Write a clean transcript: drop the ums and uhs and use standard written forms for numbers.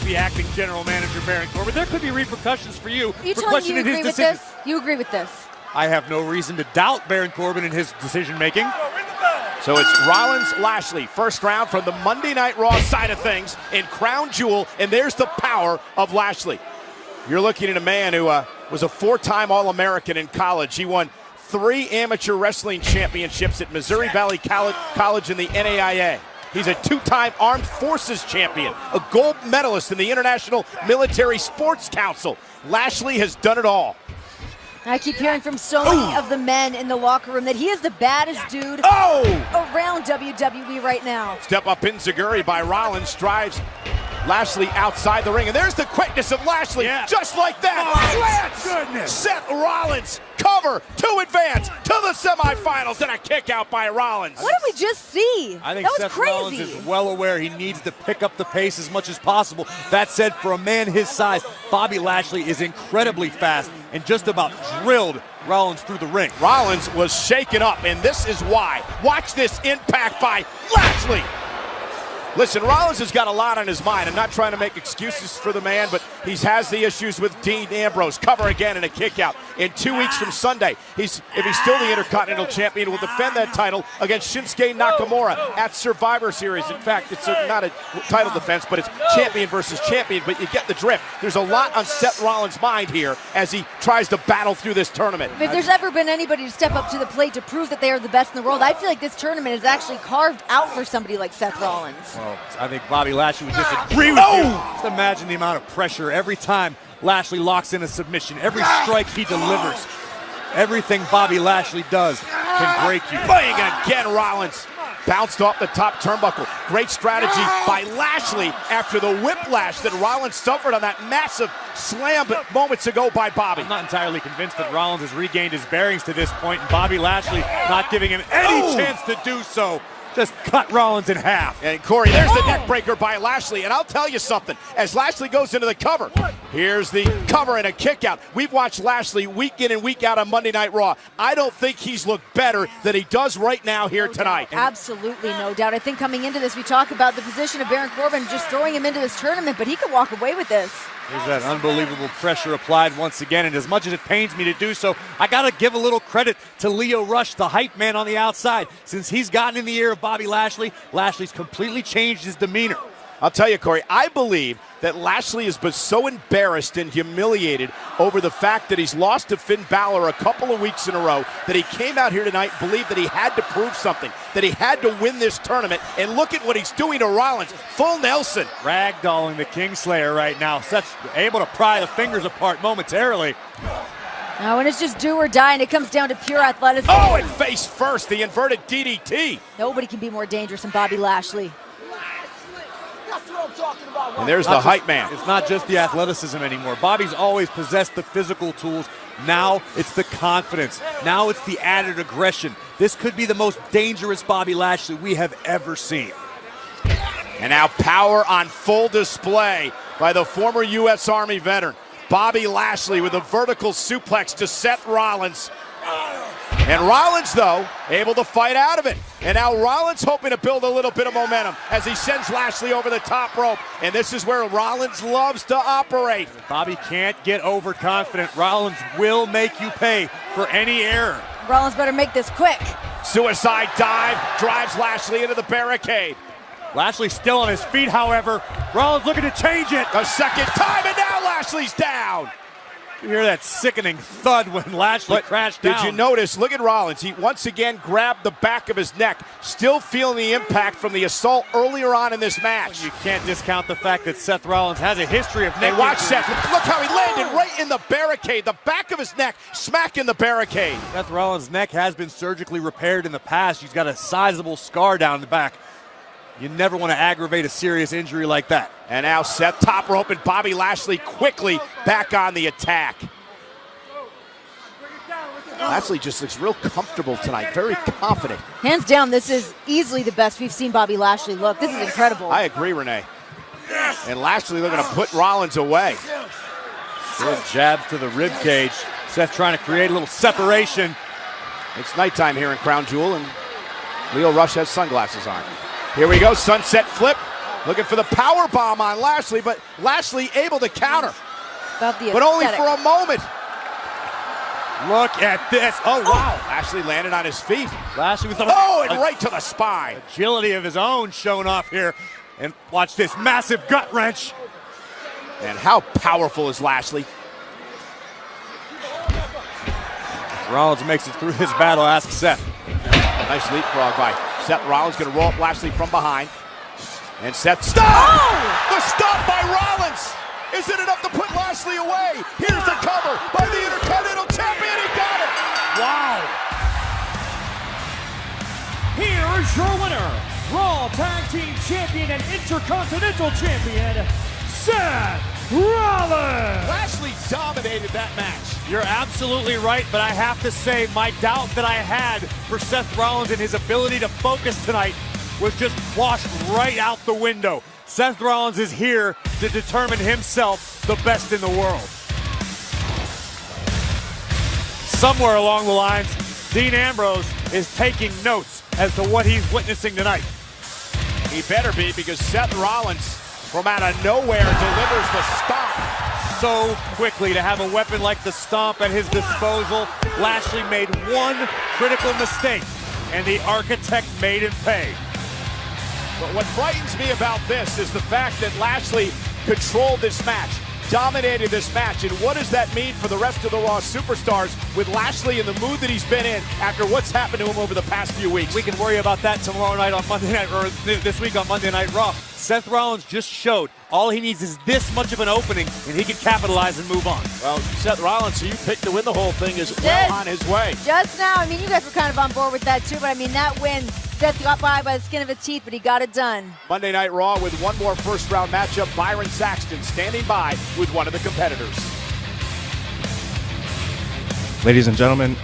the acting general manager, Baron Corbin. There could be repercussions for you for telling questioning you his agree with decision. this? You agree with this? I have no reason to doubt Baron Corbin in his decision-making. So it's Rollins, Lashley, first round from the Monday Night Raw side of things in Crown Jewel, and there's the power of Lashley. You're looking at a man who was a four-time All-American in college. He won 3 amateur wrestling championships at Missouri Valley College in the NAIA. He's a 2-time Armed Forces champion, a gold medalist in the International Military Sports Council. Lashley has done it all. I keep hearing from so many of the men in the locker room that he is the baddest dude around WWE right now. Step up enziguri by Rollins, drives Lashley outside the ring, and there's the quickness of Lashley, just like that. Goodness. Seth Rollins, cover to advance to the semifinals, and a kick out by Rollins. What did we just see? I think that was Seth crazy. Rollins is well aware he needs to pick up the pace as much as possible. That said, for a man his size, Bobby Lashley is incredibly fast and just about drilled Rollins through the ring. Rollins was shaken up, and this is why. Watch this impact by Lashley. Listen, Rollins has got a lot on his mind. I'm not trying to make excuses for the man, but he has the issues with Dean Ambrose. Cover again and a kick out. In 2 weeks from Sunday, if he's still the Intercontinental Champion, will defend that title against Shinsuke Nakamura at Survivor Series. In fact, it's not a title defense, but it's champion versus champion, but you get the drift. There's a lot on Seth Rollins' mind here as he tries to battle through this tournament. If there's ever been anybody to step up to the plate to prove that they are the best in the world, I feel like this tournament is actually carved out for somebody like Seth Rollins. Well, I think Bobby Lashley would disagree with you. Just imagine the amount of pressure every time Lashley locks in a submission, every strike he delivers. Everything Bobby Lashley does can break you. Bang again, Rollins. Bounced off the top turnbuckle. Great strategy by Lashley after the whiplash that Rollins suffered on that massive slam moments ago by Bobby. I'm not entirely convinced that Rollins has regained his bearings to this point, and Bobby Lashley not giving him any chance to do so. Just cut Rollins in half. And Corey, there's the neck breaker by Lashley. And I'll tell you something, as Lashley goes into the cover, here's the cover and a kick out. We've watched Lashley week in and week out on Monday Night Raw. I don't think he's looked better than he does right now here tonight. Absolutely, no doubt. I think coming into this, we talk about the position of Baron Corbin just throwing him into this tournament, but he could walk away with this. There's that unbelievable pressure applied once again, and as much as it pains me to do so, I gotta give a little credit to Lio Rush, the hype man on the outside. Since he's gotten in the ear of Bobby Lashley, Lashley's completely changed his demeanor. I'll tell you, Corey, I believe that Lashley has been so embarrassed and humiliated over the fact that he's lost to Finn Balor a couple of weeks in a row that he came out here tonight and believed that he had to prove something, that he had to win this tournament. And look at what he's doing to Rollins. Full Nelson. Ragdolling the Kingslayer right now. Able to pry the fingers apart momentarily. Now, when it's just do or die and it comes down to pure athleticism. Oh, and face first, the inverted DDT. Nobody can be more dangerous than Bobby Lashley. And there's the hype man. It's not just the athleticism anymore. Bobby's always possessed the physical tools. Now it's the confidence. Now it's the added aggression. This could be the most dangerous Bobby Lashley we have ever seen. And now power on full display by the former U.S. Army veteran. Bobby Lashley with a vertical suplex to Seth Rollins. And Rollins, though, able to fight out of it. And now Rollins hoping to build a little bit of momentum as he sends Lashley over the top rope. And this is where Rollins loves to operate. Bobby can't get overconfident. Rollins will make you pay for any error. Rollins better make this quick. Suicide dive drives Lashley into the barricade. Lashley still on his feet, however. Rollins looking to change it. A second time, and now Lashley's down. You hear that sickening thud when Lashley crashed down. Did you notice? Look at Rollins. He once again grabbed the back of his neck, still feeling the impact from the assault earlier on in this match. You can't discount the fact that Seth Rollins has a history of neck. Hey, watch Seth. Look how he landed right in the barricade. The back of his neck smacking the barricade. Seth Rollins' neck has been surgically repaired in the past. He's got a sizable scar down the back. You never want to aggravate a serious injury like that. And now Seth top rope and Bobby Lashley quickly back on the attack. Lashley just looks real comfortable tonight, very confident. Hands down, this is easily the best we've seen Bobby Lashley look. This is incredible. I agree, Renee. And Lashley looking to put Rollins away. Good jabs to the rib cage. Seth trying to create a little separation. It's nighttime here in Crown Jewel, and Lio Rush has sunglasses on. Here we go, sunset flip. Looking for the power bomb on Lashley, but Lashley able to counter. But only for a moment. Look at this. Oh, wow. Lashley landed on his feet. Lashley with the and right to the spine. Agility of his own shown off here. And watch this massive gut wrench. And how powerful is Lashley? Rollins makes it through his battle. Ask Seth. Nice leapfrog by Seth Rollins. Going to roll up Lashley from behind. And Seth, stop! The stop by Rollins! Is it enough to put Lashley away? Here's the cover by the Intercontinental Champion. He got it! Wow! Here is your winner, Raw Tag Team Champion and Intercontinental Champion, Seth Rollins! Lashley dominated that match. You're absolutely right, but I have to say my doubt that I had for Seth Rollins and his ability to focus tonight was just washed right out the window. Seth Rollins is here to determine himself the best in the world. Somewhere along the lines, Dean Ambrose is taking notes as to what he's witnessing tonight. He better be, because Seth Rollins, from out of nowhere, delivers the stomp. So quickly to have a weapon like the stomp at his disposal. Lashley made one critical mistake, and the architect made him pay. But what frightens me about this is the fact that Lashley controlled this match, dominated this match, and what does that mean for the rest of the Raw superstars with Lashley in the mood that he's been in after what's happened to him over the past few weeks? We can worry about that tomorrow night on Monday Night, or this week on Monday Night Raw. Seth Rollins just showed all he needs is this much of an opening, and he can capitalize and move on. Well, Seth Rollins, who you picked to win the whole thing, is well on his way. Just now, I mean, you guys were kind of on board with that too, but I mean, that win, Seth got by the skin of his teeth, but he got it done. Monday Night Raw with one more first-round matchup. Byron Saxton standing by with one of the competitors. Ladies and gentlemen,